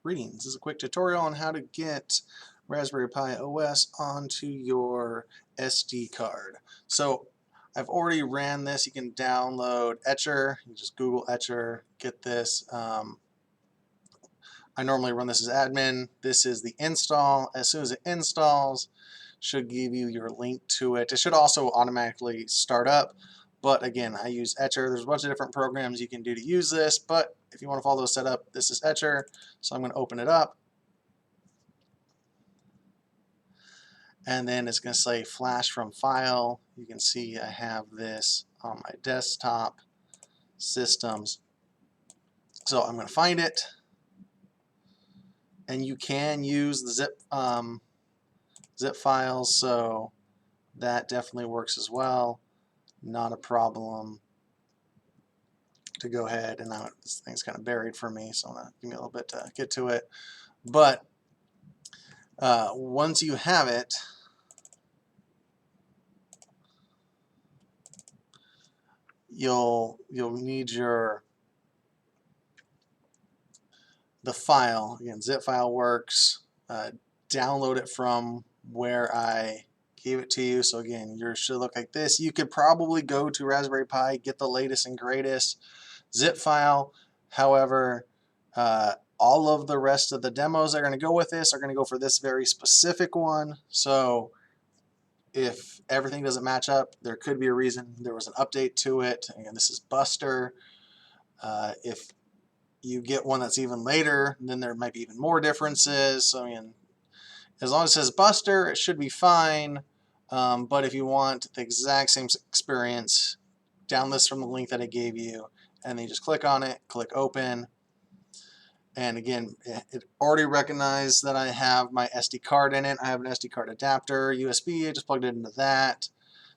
Greetings. This is a quick tutorial on how to get Raspberry Pi OS onto your SD card. So I've already ran this. You can download Etcher. You just Google Etcher, get this. I normally run this as admin. This is the install. As soon as it installs, should give you your link to it. It should also automatically start up. But again, I use Etcher. There's a bunch of different programs you can do to use this, but if you want to follow the setup, this is Etcher. So I'm going to open it up. And then it's going to say flash from file. You can see I have this on my desktop systems. So I'm going to find it. And you can use the zip files, so that definitely works as well. Not a problem to go ahead, and now this thing's kind of buried for me, so I'm gonna give me a little bit to get to it. But once you have it, you'll need the file. Again, zip file works. Download it from where I gave it to you. So again, yours should look like this. You could probably go to Raspberry Pi, get the latest and greatest zip file. However, all of the rest of the demos that are going to go with this are going to go for this very specific one. So if everything doesn't match up, there could be a reason. There was an update to it. Again, this is Buster. If you get one that's even later, then there might be even more differences. So I mean, as long as it says Buster, it should be fine. But if you want the exact same experience, download this from the link that I gave you, and then you just click on it, click open. And again, it already recognized that I have my SD card in it. I have an SD card adapter, USB. I just plugged it into that,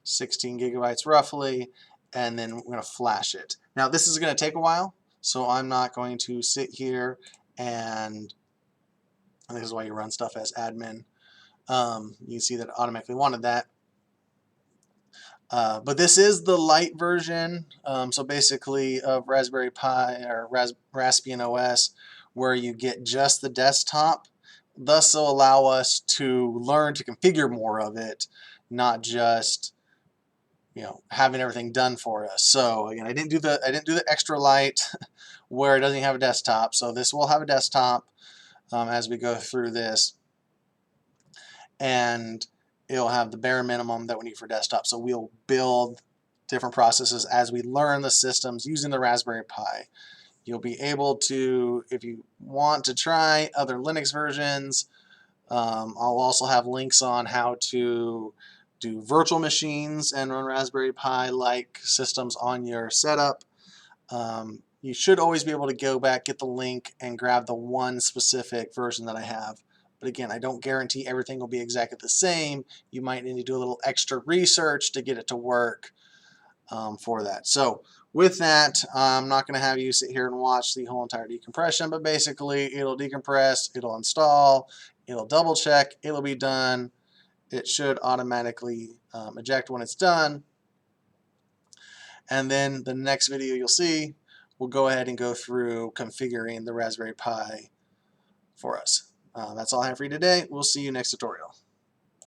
16 gigabytes roughly, and then we're going to flash it. Now this is going to take a while, so I'm not going to sit here and this is why you run stuff as admin. You can see that it automatically wanted that. But this is the light version, so basically of Raspberry Pi or Raspbian OS, where you get just the desktop. Thus will allow us to learn to configure more of it, not just having everything done for us. So again, I didn't do the extra light where it doesn't have a desktop. So this will have a desktop as we go through this, and it'll have the bare minimum that we need for desktop. So we'll build different processes as we learn the systems using the Raspberry Pi. You'll be able to, if you want to try other Linux versions, I'll also have links on how to do virtual machines and run Raspberry Pi-like systems on your setup. You should always be able to go back, get the link, and grab the one specific version that I have. But again, I don't guarantee everything will be exactly the same. You might need to do a little extra research to get it to work for that. So with that, I'm not going to have you sit here and watch the whole entire decompression, but basically it'll decompress, it'll install, it'll double check, it'll be done. It should automatically eject when it's done. And then the next video you'll see, we'll go ahead and go through configuring the Raspberry Pi for us. That's all I have for you today. We'll see you next tutorial.